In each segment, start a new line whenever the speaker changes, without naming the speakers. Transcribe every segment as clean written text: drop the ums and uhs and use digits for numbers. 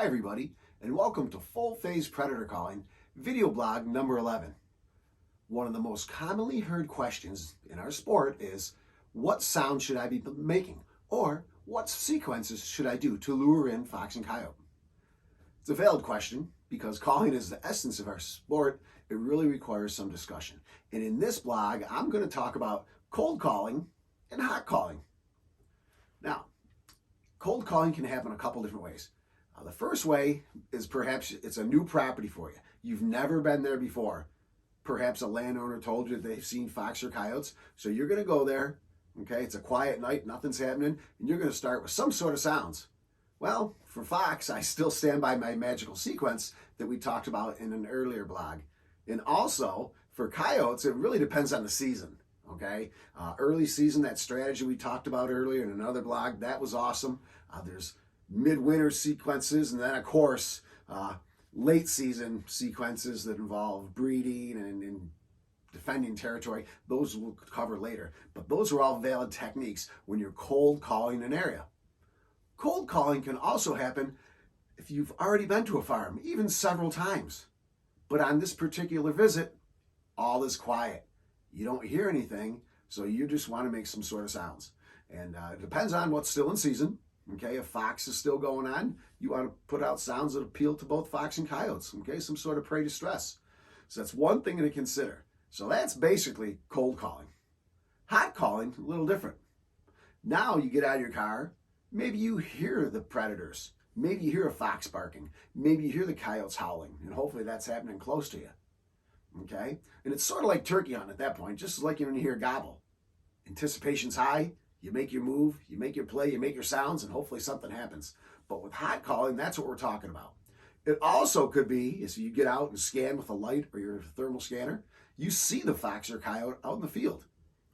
everybody, and welcome to Full Phase Predator Calling, video blog number 11. One of the most commonly heard questions in our sport is, what sound should I be making? Or, what sequences should I do to lure in fox and coyote? It's a valid question because calling is the essence of our sport. It really requires some discussion. And in this blog, I'm going to talk about cold calling and hot calling. Now, cold calling can happen a couple different ways. The first way is perhaps it's a new property for you. You've never been there before. Perhaps a landowner told you they've seen fox or coyotes, so you're going to go there. Okay, it's a quiet night, nothing's happening, and you're going to start with some sort of sounds. Well, for fox, I still stand by my magical sequence that we talked about in an earlier blog. And also, for coyotes, it really depends on the season. Okay, early season, that strategy we talked about earlier in another blog, that was awesome. There's midwinter sequences, and then of course late season sequences that involve breeding and defending territory. Those we'll cover later, but those are all valid techniques when you're cold calling an area. Cold calling can also happen if you've already been to a farm, even several times, but on this particular visit all is quiet. You don't hear anything, so you just want to make some sort of sounds, and it depends on what's still in season. Okay, if fox is still going on, you want to put out sounds that appeal to both fox and coyotes. Okay, some sort of prey distress. So that's one thing to consider. So that's basically cold calling. Hot calling, a little different. Now you get out of your car, maybe you hear the predators. Maybe you hear a fox barking. Maybe you hear the coyotes howling, and hopefully that's happening close to you. Okay, and it's sort of like turkey hunting at that point, just like when you hear gobble. Anticipation's high. You make your move, you make your play, you make your sounds, and hopefully something happens. But with hot calling, that's what we're talking about. It also could be, is you get out and scan with a light or your thermal scanner, you see the fox or coyote out in the field.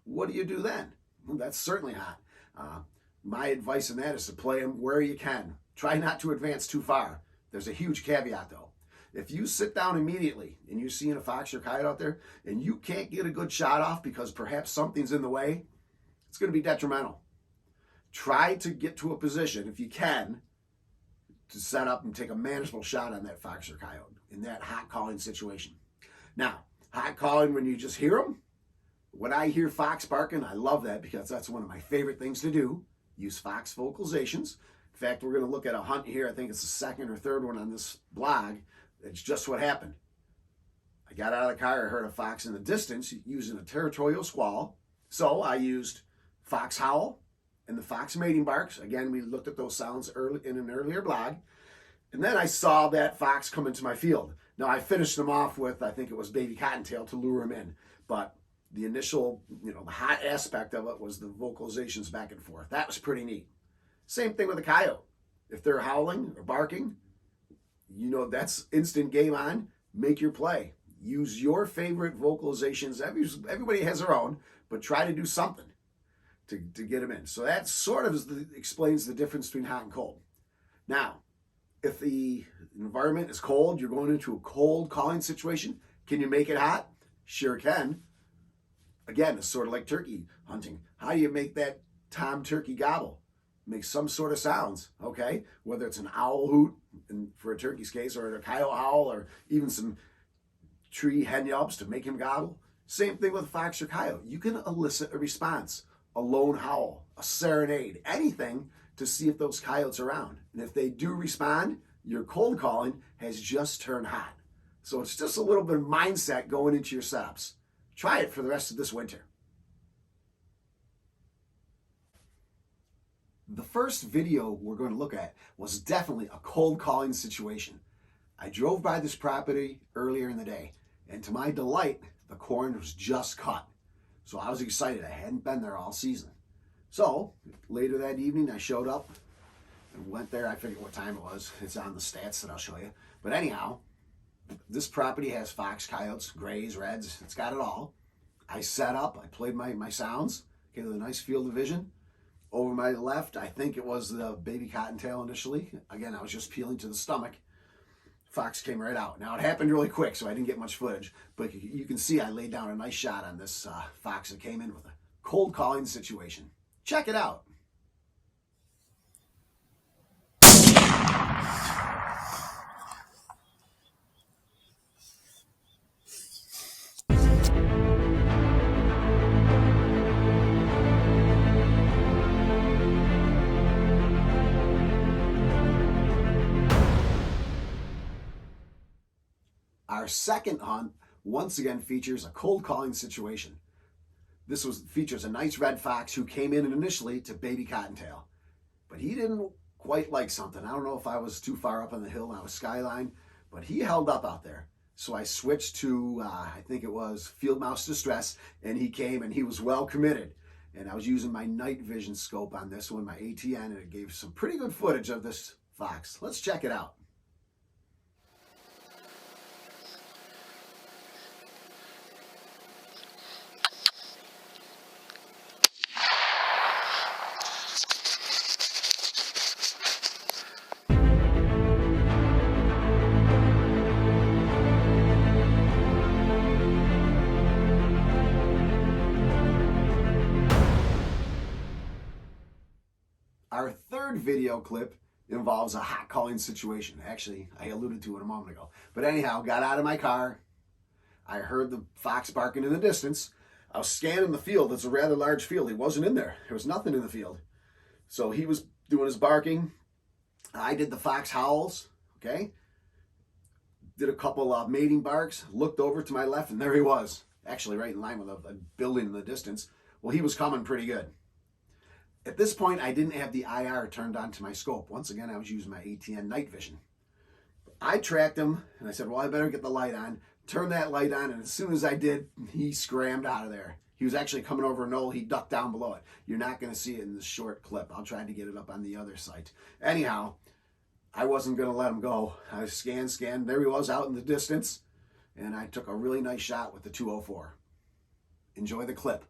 What do you do then? Well, that's certainly hot. My advice in that is to play them where you can. Try not to advance too far. There's a huge caveat though. If you sit down immediately and you're seeing a fox or coyote out there and you can't get a good shot off because perhaps something's in the way, it's going to be detrimental. Try to get to a position, if you can, to set up and take a manageable shot on that fox or coyote in that hot calling situation. Now, hot calling when you just hear them, when I hear fox barking, I love that because that's one of my favorite things to do. Use fox vocalizations. In fact, we're going to look at a hunt here. I think it's the second or third one on this blog. It's just what happened. I got out of the car, I heard a fox in the distance using a territorial squall. So I used fox howl and the fox mating barks. Again, we looked at those sounds early in an earlier blog. And then I saw that fox come into my field. Now I finished them off with, I think it was baby cottontail to lure him in. But the initial, the hot aspect of it was the vocalizations back and forth. That was pretty neat. Same thing with a coyote. If they're howling or barking, that's instant game on. Make your play. Use your favorite vocalizations. Everybody has their own, but try to do something to get them in. So that sort of explains the difference between hot and cold. Now, if the environment is cold, you're going into a cold calling situation, can you make it hot? Sure can. Again, it's sort of like turkey hunting. How do you make that tom turkey gobble? Make some sort of sounds, okay? Whether it's an owl hoot, for a turkey's case, or a coyote howl, or even some tree hen yelps to make him gobble. Same thing with a fox or coyote. You can elicit a response, a lone howl, a serenade, anything to see if those coyotes are around. And if they do respond, your cold calling has just turned hot. So it's just a little bit of mindset going into your setups. Try it for the rest of this winter. The first video we're going to look at was definitely a cold calling situation. I drove by this property earlier in the day, and to my delight, the corn was just cut. So I was excited. I hadn't been there all season. So later that evening, I showed up and went there. I forget what time it was. It's on the stats that I'll show you. But anyhow, this property has fox, coyotes, grays, reds. It's got it all. I set up. I played my sounds. Get a nice field of vision. Over my left, I think it was the baby cottontail initially. Again, I was just peeling to the stomach. Fox came right out. Now, it happened really quick, so I didn't get much footage. But you can see I laid down a nice shot on this fox that came in with a cold calling situation. Check it out. Our second hunt once again features a cold calling situation. Features a nice red fox who came in initially to baby cottontail, but he didn't quite like something. I don't know if I was too far up on the hill and I was skyline, but he held up out there. So I switched to, I think it was field mouse distress, and he came and he was well committed. And I was using my night vision scope on this one, my ATN, and it gave some pretty good footage of this fox. Let's check it out. Our third video clip involves a hot calling situation. Actually, I alluded to it a moment ago. But anyhow, got out of my car. I heard the fox barking in the distance. I was scanning the field. It's a rather large field. He wasn't in there. There was nothing in the field. So he was doing his barking. I did the fox howls, okay? Did a couple of mating barks, looked over to my left, and there he was. Actually, right in line with a building in the distance. Well, he was coming pretty good. At this point, I didn't have the IR turned on to my scope. Once again, I was using my ATN night vision. I tracked him, and I said, well, I better get the light on. Turn that light on, and as soon as I did, he scrammed out of there. He was actually coming over a knoll. He ducked down below it. You're not going to see it in this short clip. I'll try to get it up on the other site. Anyhow, I wasn't going to let him go. I scanned. There he was out in the distance, and I took a really nice shot with the 204. Enjoy the clip.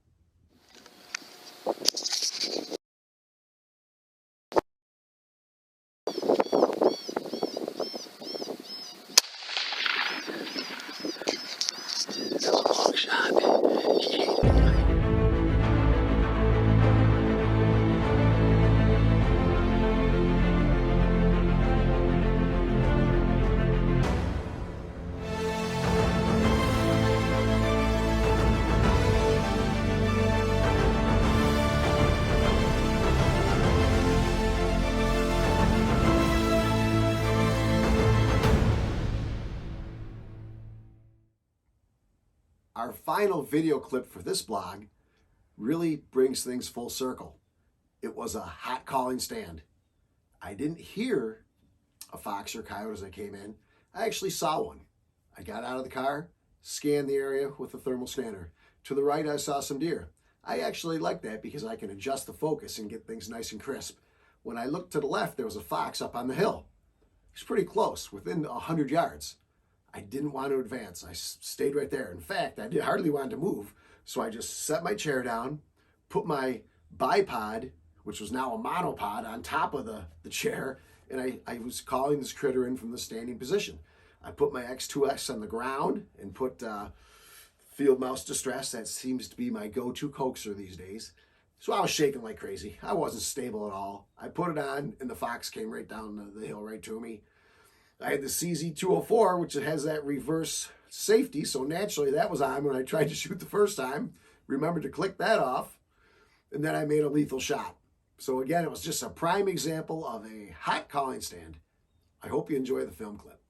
Our final video clip for this blog really brings things full circle. It was a hot calling stand. I didn't hear a fox or coyote as I came in. I actually saw one. I got out of the car, scanned the area with the thermal scanner. To the right, I saw some deer. I actually like that because I can adjust the focus and get things nice and crisp. When I looked to the left, there was a fox up on the hill. He's pretty close, within 100 yards. I didn't want to advance. I stayed right there. In fact, I hardly wanted to move. So I just set my chair down, put my bipod, which was now a monopod, on top of the chair, and I was calling this critter in from the standing position. I put my X2S on the ground and put field mouse distress. That seems to be my go-to coaxer these days. So I was shaking like crazy. I wasn't stable at all. I put it on, and the fox came right down the hill right to me. I had the CZ204, which has that reverse safety, so naturally that was on when I tried to shoot the first time. Remembered to click that off, and then I made a lethal shot. So again, it was just a prime example of a hot calling stand. I hope you enjoy the film clip.